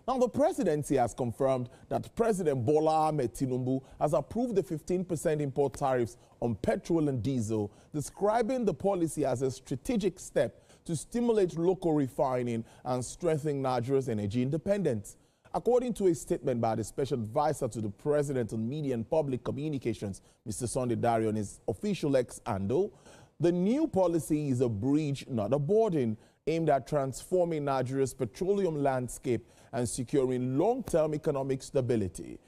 Now, the presidency has confirmed that President Bola Ahmed Tinubu has approved the 15% import tariffs on petrol and diesel, describing the policy as a strategic step to stimulate local refining and strengthen Nigeria's energy independence. According to a statement by the Special Advisor to the President on Media and Public Communications, Mr. Sunday Dari, on his official X handle, the new policy is a bridge, not a boarding, aimed at transforming Nigeria's petroleum landscape and securing long-term economic stability.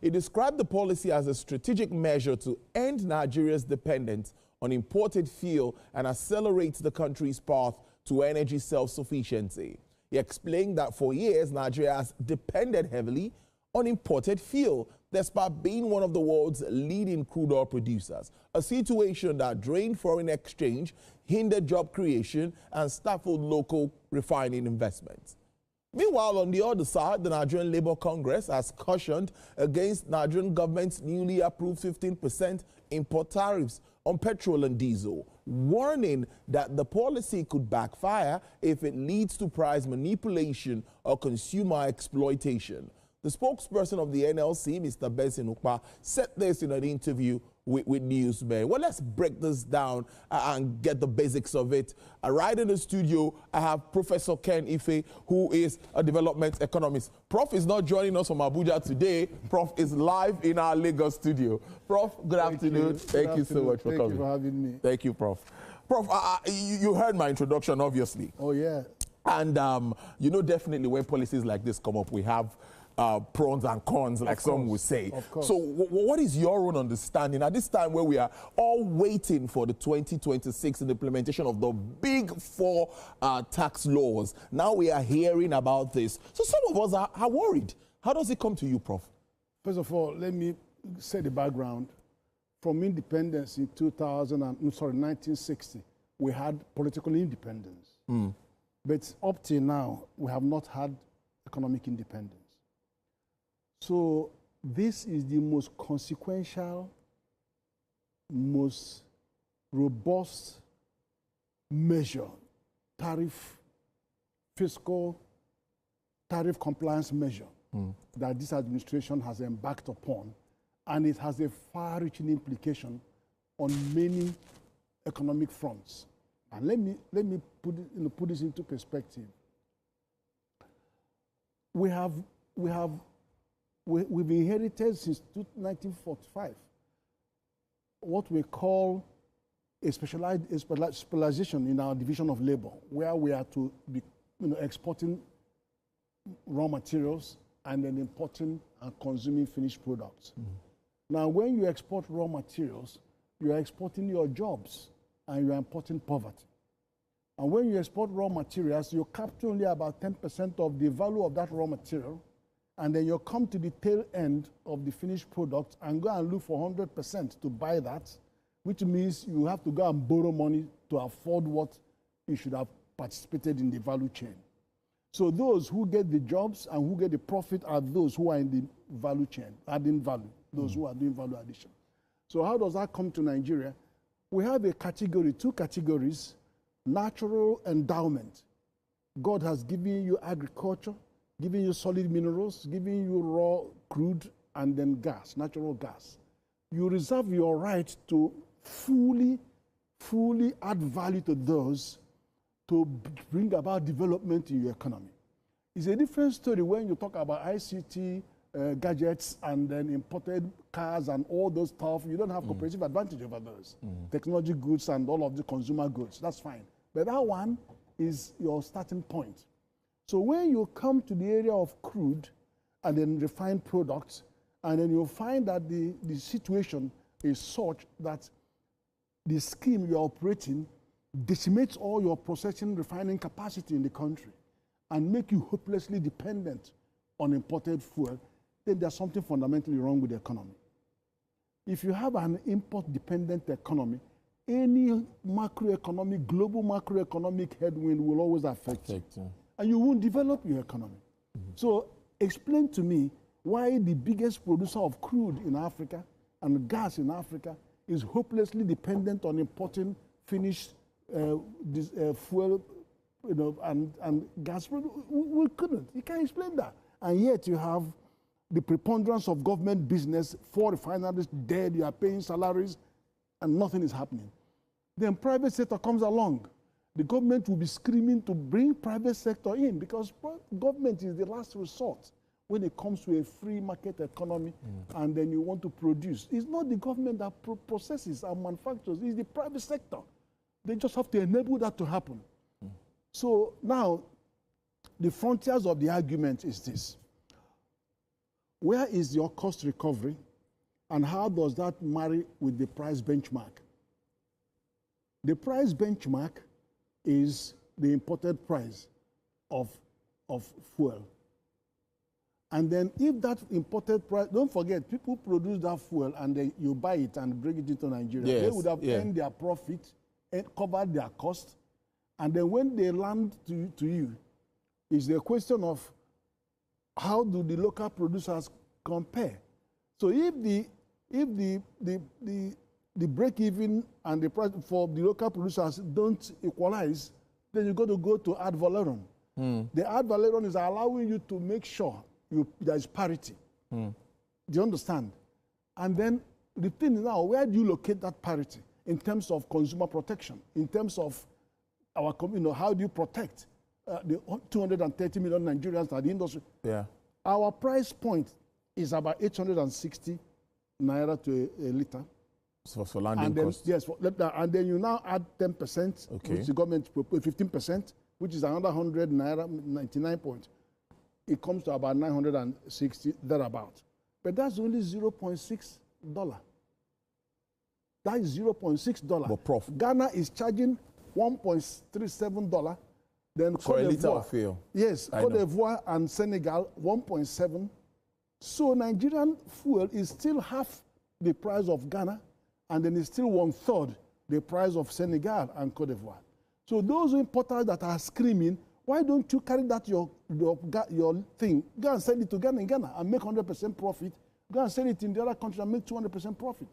He described the policy as a strategic measure to end Nigeria's dependence on imported fuel and accelerate the country's path to energy self-sufficiency. He explained that for years, Nigeria has depended heavily on imported fuel, despite being one of the world's leading crude oil producers, a situation that drained foreign exchange, hindered job creation, and stifled local refining investments. Meanwhile, on the other side, the Nigerian Labour Congress has cautioned against Nigerian government's newly approved 15% import tariffs on petrol and diesel, warning that the policy could backfire if it leads to price manipulation or consumer exploitation. The spokesperson of the NLC, Mr. Benson Ukpa, said this in an interview with Newsman. Well, let's break this down and get the basics of it. Right in the studio, I have Professor Ken Ife, who is a development economist. Prof is not joining us from Abuja today. Prof is live in our Lagos studio. Prof, good afternoon. Thank you so much for coming. Thank you for having me. Thank you, Prof. Prof, you heard my introduction, obviously. Oh, yeah. And you know, definitely when policies like this come up, we have pros and cons, like some would say. Of course. So what is your own understanding at this time where we are all waiting for the 2026 implementation of the big four tax laws? Now we are hearing about this. So some of us are worried. How does it come to you, Prof? First of all, let me say the background. From independence in 1960, we had political independence. But up till now, we have not had economic independence. So this is the most consequential, most robust measure, fiscal tariff compliance measure that this administration has embarked upon, and it has a far-reaching implication on many economic fronts. And let me put this into perspective. We've inherited since 1945 what we call a specialization in our division of labor, where we are to be exporting raw materials and then importing and consuming finished products. Now, when you export raw materials, you are exporting your jobs and you are importing poverty. And when you export raw materials, you capture only about 10% of the value of that raw material, and then you come to the tail end of the finished product and go and look for 100% to buy that, which means you have to go and borrow money to afford what you should have participated in the value chain. So those who get the jobs and who get the profit are those who are in the value chain, adding value, those who are doing value addition. So how does that come to Nigeria? We have a category, two categories: natural endowment. God has given you agriculture, giving you solid minerals, giving you raw crude, and then gas, natural gas. You reserve your right to fully add value to those to bring about development in your economy. It's a different story when you talk about ICT, gadgets, and then imported cars and all those stuff. You don't have competitive advantage over those. Technology goods and all of the consumer goods, that's fine. But that one is your starting point. So when you come to the area of crude and then refined products, and then you'll find that the situation is such that the scheme you're operating decimates all your processing, refining capacity in the country and make you hopelessly dependent on imported fuel, then there's something fundamentally wrong with the economy. If you have an import-dependent economy, any macroeconomic, global macroeconomic headwind will always affect you. And you won't develop your economy. So explain to me why the biggest producer of crude in Africa and gas in Africa is hopelessly dependent on importing finished fuel, and gas. We couldn't. You can't explain that. And yet you have the preponderance of government business, 4 refineries dead, you are paying salaries, and nothing is happening. Then private sector comes along. The government will be screaming to bring private sector in because government is the last resort when it comes to a free market economy and then you want to produce. It's not the government that processes and manufactures, it's the private sector. They just have to enable that to happen. So now, the frontiers of the argument is this. Where is your cost recovery and how does that marry with the price benchmark? The price benchmark is the imported price of fuel. And then if that imported price, don't forget, people produce that fuel and then you buy it and bring it into Nigeria. Yes, they would have earned their profit and covered their cost. And then when they land to you, it's the question of how do the local producers compare? So if the break-even and the price for the local producers don't equalize, then you got to go to ad valorem. The ad valorem is allowing you to make sure there is parity. Do you understand? And then the thing is now, where do you locate that parity in terms of consumer protection, in terms of our, how do you protect the 230 million Nigerians at the industry? Yeah. Our price point is about 860 naira to a liter. So for landing costs? Yes, and then you now add 10%, which the government proposed, 15%, which is another 100 naira, 99 points. It comes to about 960, thereabout. But that's only $0.6. That is $0.6. But Prof, Ghana is charging $1.37. Then for a liter of fuel. Yes, Cote d'Ivoire and Senegal, 1.7. So Nigerian fuel is still half the price of Ghana, and then it's still 1/3 the price of Senegal and Cote d'Ivoire. So those importers that are screaming, why don't you carry that your thing, go and sell it to Ghana in Ghana and make 100% profit, go and sell it in the other country and make 200% profit.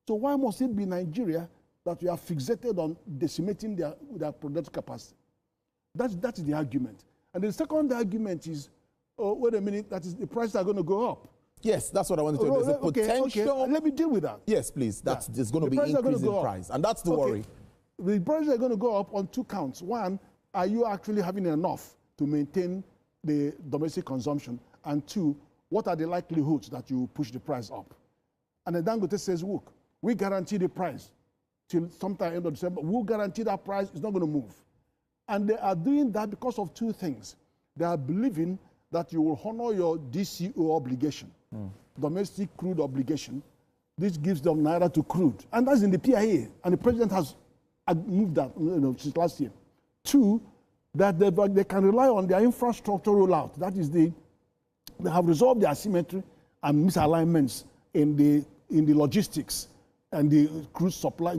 So why must it be Nigeria that we are fixated on decimating their productive capacity? That is the argument. And the second argument is, oh, wait a minute, that is the prices are going to go up. Yes, that's what I wanted to do. There's a potential. Okay. Let me deal with that. Yes, please. There's going to be increase in price. And that's the worry. The prices are going to go up on 2 counts. One, are you actually having enough to maintain the domestic consumption? And 2, what are the likelihoods that you push the price up? And then Dangote says, look, we guarantee the price till sometime end of December. We'll guarantee that price is not going to move. And they are doing that because of 2 things. They are believing that you will honor your DCO obligation, domestic crude obligation. This gives them naira to crude. And that's in the PIA. And the president has moved that since last year. 2, that they can rely on their infrastructure rollout. That is, they have resolved the asymmetry and misalignments in the logistics and the crude supply,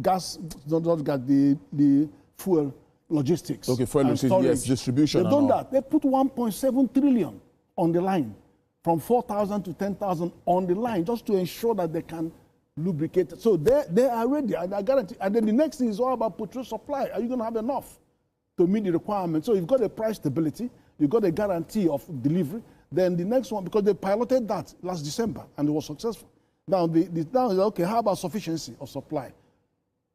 gas, not gas, the fuel logistics. Okay, fuel logistics, yes, distribution. They've done that. They put 1.7 trillion on the line, from 4,000 to 10,000 on the line, just to ensure that they can lubricate. So they are ready, and I guarantee. And then the next thing is all about petrol supply. Are you going to have enough to meet the requirements? So you've got a price stability, you've got a guarantee of delivery. Then the next one, because they piloted that last December and it was successful. Now, now is okay, how about sufficiency of supply?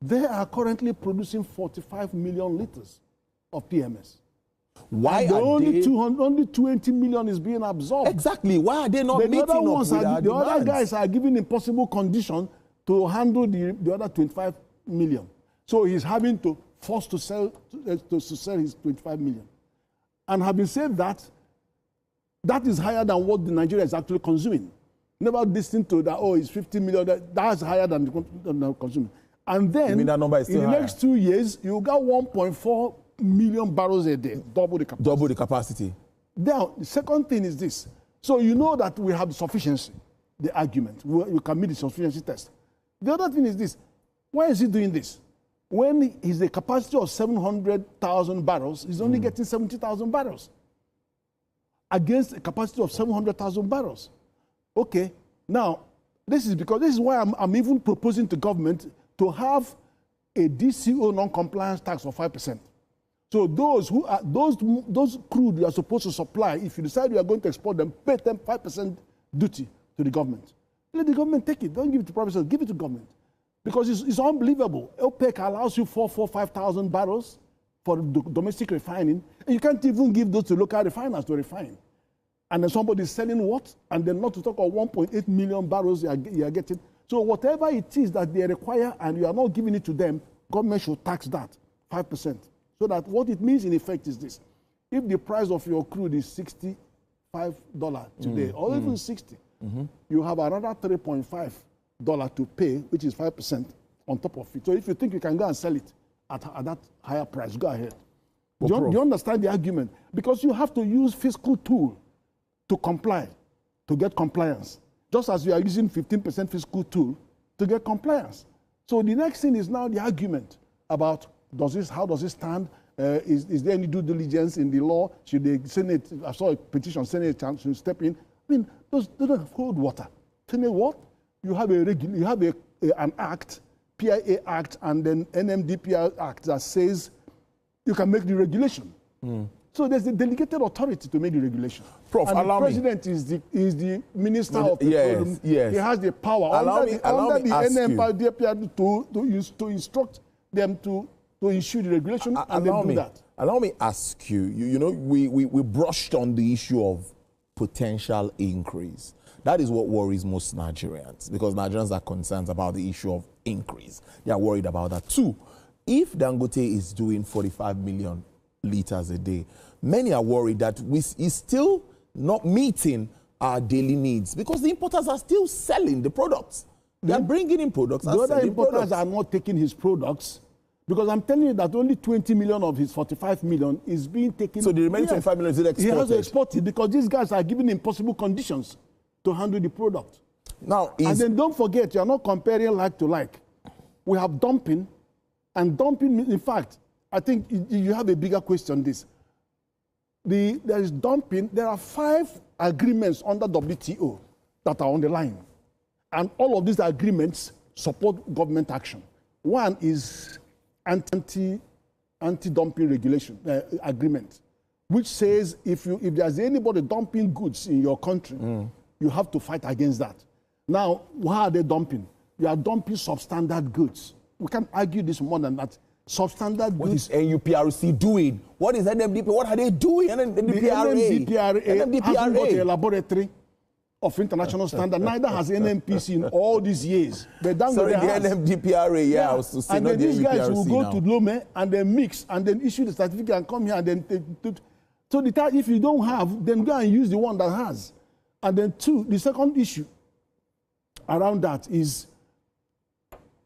They are currently producing 45 million liters of PMS. Why and are only 20 million is being absorbed? Exactly. Why are they not meeting up with our The other guys are given impossible conditions to handle the other 25 million. So he's having to force to sell his 25 million. And having said that, that is higher than what Nigeria is actually consuming. Never listened to that, oh, it's 50 million. That's higher than the consuming. And then, in the next 2 years, you got 1.4 million barrels a day, double the capacity. Double the capacity. Now, the second thing is this. So you know that we have the sufficiency, the argument. We can meet the sufficiency test. The other thing is this. Why is he doing this? When he's a capacity of 700,000 barrels, he's only getting 70,000 barrels against a capacity of 700,000 barrels. Okay, now, this is why I'm even proposing to government to have a DCO non-compliance tax of 5%. So those crude you are supposed to supply, if you decide you are going to export them, pay them 5% duty to the government. Let the government take it. Don't give it to private sector, give it to government. Because it's unbelievable. OPEC allows you 5,000 barrels for domestic refining, and you can't even give those to local refiners to refine. And then somebody's selling what? And then not to talk of 1.8 million barrels you are getting. So whatever it is that they require and you are not giving it to them, government should tax that 5%. So that what it means in effect is this. If the price of your crude is $65 today, or even 60, you have another $3.5 to pay, which is 5% on top of it. So if you think you can go and sell it at that higher price, go ahead. Do you understand the argument? Because you have to use fiscal tool to comply, to get compliance. Just as you are using 15% fiscal tool to get compliance. So the next thing is now the argument about how does it stand? Is there any due diligence in the law? Should the Senate, I saw a petition, Senate should step in. I mean, those don't hold water. Tell me what? You have an act, PIA Act, and then NMDPR Act that says you can make the regulation. So there's a delegated authority to make the regulation. Prof, and allow the president is the minister of petroleum. Yes. He has the power under the NMDPR to instruct them to issue the regulation and then do that. Allow me ask you, you know, we brushed on the issue of potential increase. That is what worries most Nigerians, because Nigerians are concerned about the issue of increase. They are worried about that too. If Dangote is doing 45 million liters a day, many are worried that he's still not meeting our daily needs because the importers are still selling the products. They are bringing in products. The other importers are not taking his products because I'm telling you that only 20 million of his 45 million is being taken. So the remaining 25 million is exported? He has to export it because these guys are given impossible conditions to handle the product. Now, and then don't forget, you're not comparing like to like. We have dumping, and dumping, in fact, I think you have a bigger question on this. There is dumping. There are 5 agreements under WTO that are on the line. And all of these agreements support government action. One is anti-dumping regulation agreement, which says if there's anybody dumping goods in your country, you have to fight against that. Now, why are they dumping? You are dumping substandard goods. We can't argue this more than that. Substandard goods. What is NUPRC doing? What is NMDP? What are they doing? NMDPRA hasn't got a laboratory of international standard. Neither has NMPC in all these years. But sorry, the NMDPRA, yeah. I was to say, and then these guys will go to Lome and then mix and then issue the certificate and come here and then so if you don't have, then go and use the one that has. And then the second issue around that is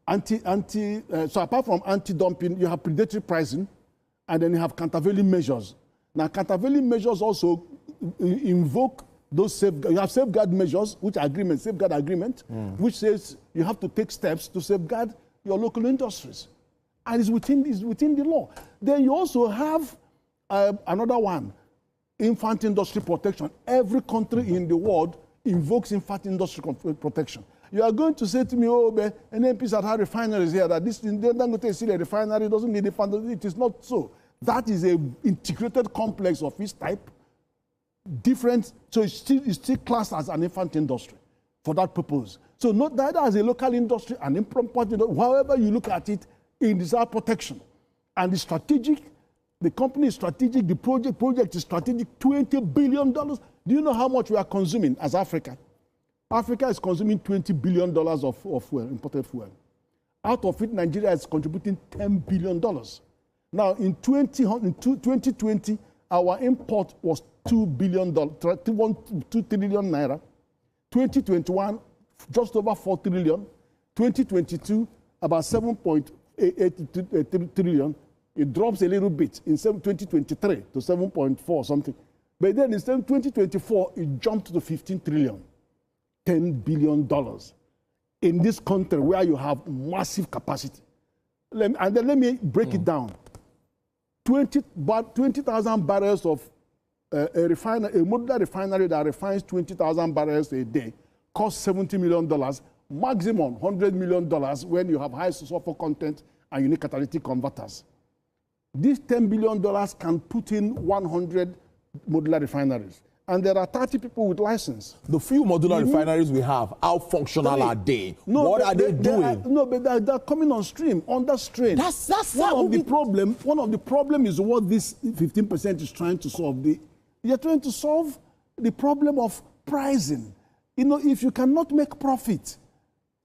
so apart from anti-dumping, you have predatory pricing, and then you have countervailing measures. Now, countervailing measures also invoke those safeguard. You have safeguard measures, which are safeguard agreement, which says you have to take steps to safeguard your local industries, and it's within the law. Then you also have another one, infant industry protection. Every country in the world invokes infant industry protection. You are going to say to me, oh, NMPs that have refineries here, that this Dangote is still a refinery, doesn't need infant. It is not so. That is an integrated complex of its type, different. So it's still classed as an infant industry for that purpose. So not that as a local industry, an import industry, however you look at it, it is our protection. And the strategic, the company is strategic, the project is strategic, $20 billion. Do you know how much we are consuming as Africa? Africa is consuming $20 billion of fuel, imported fuel. Out of it, Nigeria is contributing $10 billion. Now, in 2020, our import was $2 billion, 2 trillion naira. 2021, just over 4 trillion. 2022, about 7.8 trillion. It drops a little bit in 2023 to 7.4 something. But then in 2024, it jumped to 15 trillion. $10 billion in this country where you have massive capacity. And then let me break it down. 20,000 barrels of a modular refinery that refines 20,000 barrels a day costs $70 million, maximum $100 million when you have high sulfur content and you need catalytic converters. This $10 billion can put in 100 modular refineries. And there are 30 people with license. The few modular refineries we have, how functional are they? No, what are they doing? They're coming on stream, under strain. That's one of the problem is what this 15% is trying to solve. They're trying to solve the problem of pricing. You know, if you cannot make profit,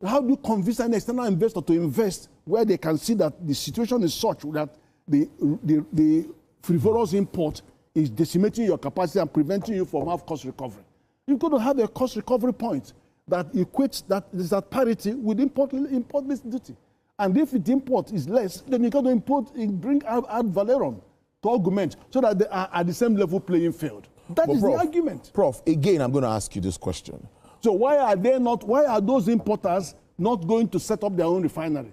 how do you convince an external investor to invest where they can see that the situation is such that the frivolous import is decimating your capacity and preventing you from have cost recovery? You've got to have a cost recovery point that equates that is at parity with import-less duty. And if the import is less, then you got to bring ad valorem to augment so that they are at the same level playing field. That is the argument. Prof, again, I'm going to ask you this question. So why are those importers not going to set up their own refinery?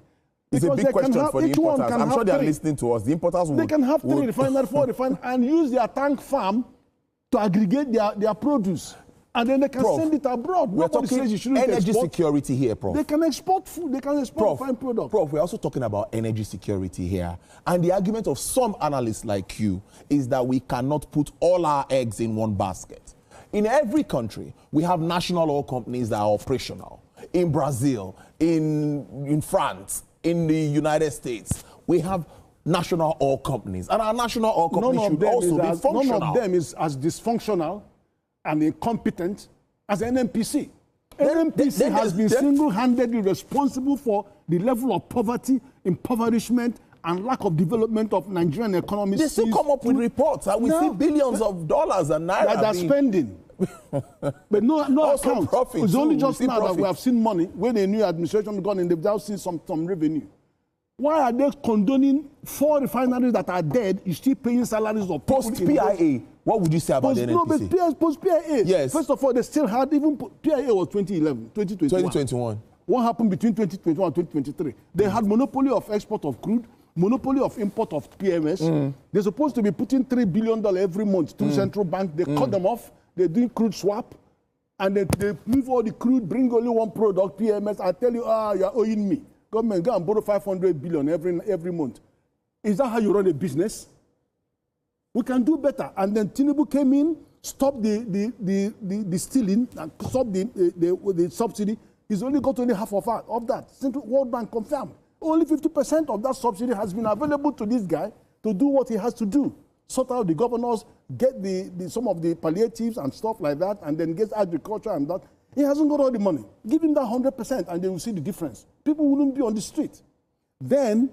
It's a big question for the importers. I'm sure they're listening to us. The importers They can have 3 refineries, 4 refineries, and use their tank farm to aggregate their produce. And then they can send it abroad. We're talking energy security here, Prof. They can export food. They can export fine products. Prof, we're also talking about energy security here. And the argument of some analysts like you is that we cannot put all our eggs in one basket. In every country, we have national oil companies that are operational. In Brazil, in France, in the United States, we have national oil companies. And our national oil companies should also be functional. None of them is as dysfunctional and incompetent as NNPC. NNPC has been single-handedly responsible for the level of poverty, impoverishment, and lack of development of Nigerian economy. They still come up with reports and we see billions of dollars and naira that are spending. But no account. It's only just now that we have seen money when a new administration gone in, they've now seen some revenue. Why are they condoning 4 refineries that are dead? You still paying salaries of post-PIA. What would you say about the NNPC? No, but post-PIA. Yes. First of all, they still had, even PIA was 2021. What happened between 2021 and 2023? They had monopoly of export of crude, monopoly of import of PMS. They're supposed to be putting $3 billion every month to central bank. They cut them off. They're doing crude swap. And they move all the crude, bring only one product, PMS. I tell you, you're owing me. Government, go and borrow 500 billion every month. Is that how you run a business? We can do better. And then Tinubu came in, stopped the stealing, and stopped the subsidy. He's only got only half of that. Central World Bank confirmed. Only 50% of that subsidy has been available to this guy to do what he has to do. Sort out the governors, get some of the palliatives and stuff like that, and then get agriculture and that. He hasn't got all the money. Give him that 100% and they will see the difference. People wouldn't be on the street. Then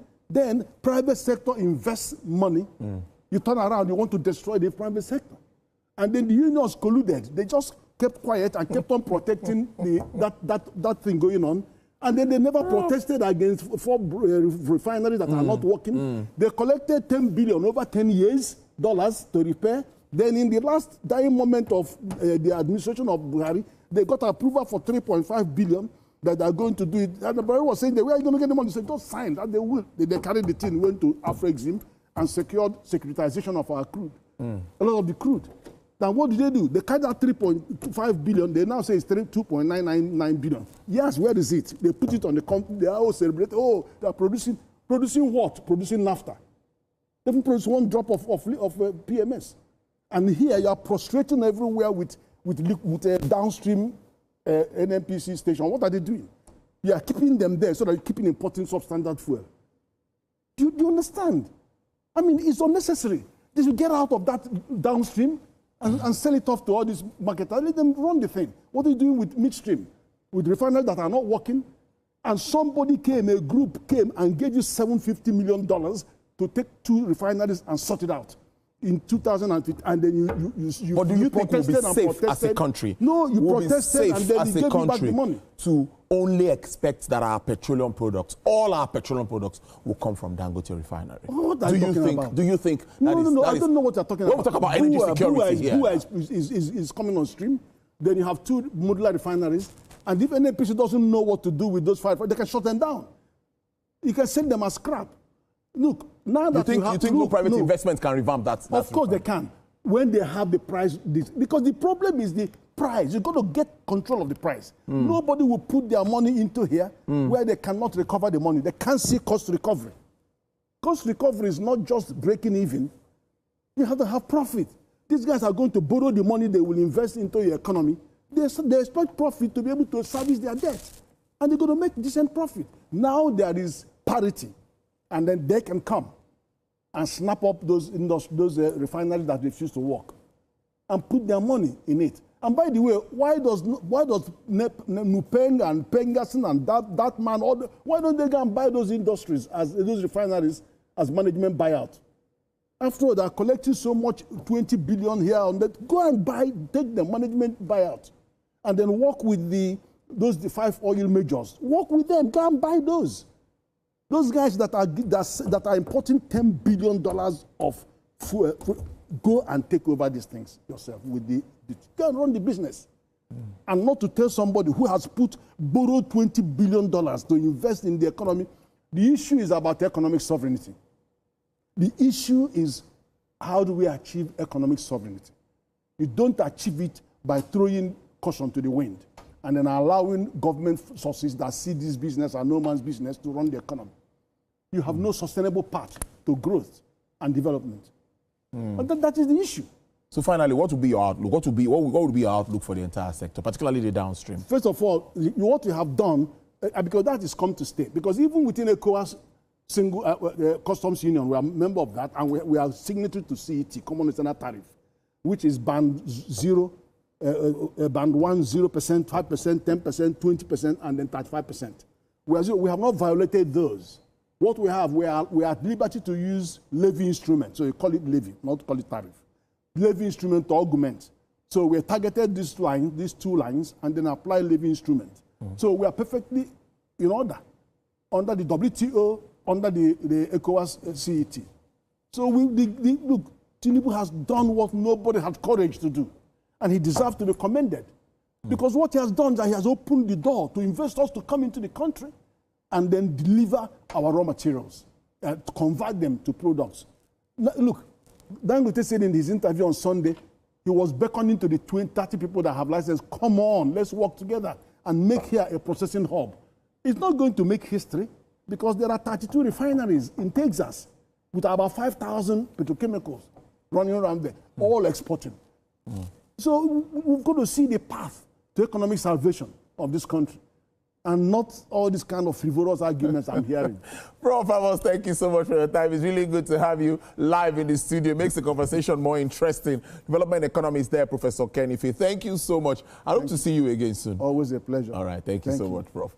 private sector invests money. You turn around, you want to destroy the private sector. And then the unions colluded. They just kept quiet and kept on protecting that thing going on. And then they never protested against 4 refineries that are not working. They collected $10 billion over 10 years to repair. Then in the last dying moment of the administration of Buhari, they got approval for $3.5 billion that they are going to do it. And the Buhari was saying, where are you going to get the money? They said, just sign. And they will. They carried the thing, went to Afrexim and secured securitization of our crude. A lot of the crude. Now, what did they do? They carried out $3.5 billion. They now say it's $2.999 billion. Yes, where is it? They put it on the company. They are all celebrating. Oh, they are producing what? Producing naphtha. They haven't produced 1 drop of PMS. And here you are prostrating everywhere with a downstream NNPC station. What are they doing? You are keeping them there so that you're keeping importing substandard fuel. Do you understand? I mean, it's unnecessary. They should get out of that downstream and sell it off to all these marketers. Let them run the thing. What are you doing with midstream? With refineries that are not working? And a group came and gave you $750 million to take 2 refineries and sort it out in 2015. And then you But do you think we'll be safe as a country? No, you protested and then you gave you back the money. To only expect that our petroleum products, all our petroleum products, will come from Dangote refinery. What are you talking about? Do you think No, I don't know what you're talking about. When we talk about energy security here. Bua is coming on stream. Then you have 2 modular refineries. And if NNPC doesn't know what to do with those 5, they can shut them down. You can send them as scrap. Look, now that you think no private investment can revamp that? Of course they can. When they have the price, because the problem is the price. You've got to get control of the price. Nobody will put their money into here where they cannot recover the money. They can't see cost recovery. cost recovery is not just breaking even. You have to have profit. These guys are going to borrow the money they will invest into your economy. They expect profit to be able to service their debt. And they're going to make decent profit. Now there is parity. And then they can come and snap up those refineries that refuse to work and put their money in it. And by the way, why does Nupeng and Pengason and that man, why don't they go and buy those industries, those refineries, as management buyout? After all, they're collecting so much, 20 billion here on that. Go and take the management buyout, and then work with the 5 oil majors. Work with them. Go and buy those. Those guys that are importing $10 billion of fuel, go and take over these things yourself. Go and run the business, and not to tell somebody who has borrowed $20 billion to invest in the economy. The issue is about economic sovereignty. The issue is, how do we achieve economic sovereignty? You don't achieve it by throwing caution to the wind and then allowing government sources that see this business as no man's business to run the economy. You have no sustainable path to growth and development. But that is the issue. So finally, what would be your outlook? What would be your outlook for the entire sector, particularly the downstream? First of all, what we have done, because that is come to stay, because even within ECOWAS customs union, we are a member of that, and we are signatory to CET, Common International Tariff, which is band 0, band 1, 0%, 5%, 10%, 20%, and then 35%. We have not violated those. What we have, we are at liberty to use levy instrument, so you call it levy, not call it tariff. Levy instrument to augment. So we targeted these two lines, and then apply levy instrument. So we are perfectly in order under the WTO, under the ECOWAS CET. So look, Tinubu has done what nobody had courage to do. And he deserves to be commended. Because what he has done is that he has opened the door to investors to come into the country and then deliver our raw materials, to convert them to products. Look, Dangote said in his interview on Sunday, he was beckoning to the 30 people that have license, come on, let's work together and make here a processing hub. It's not going to make history, because there are 32 refineries in Texas with about 5,000 petrochemicals running around there, all exporting. So we've got to see the path to economic salvation of this country, and not all these kind of frivolous arguments I'm hearing. Prof, I must thank you so much for your time. It's really good to have you live in the studio. It makes the conversation more interesting. Development economist there, Professor Kenny Faye. Thank you so much. I hope to see you again soon. Always a pleasure. All right. Thank you so much, Prof.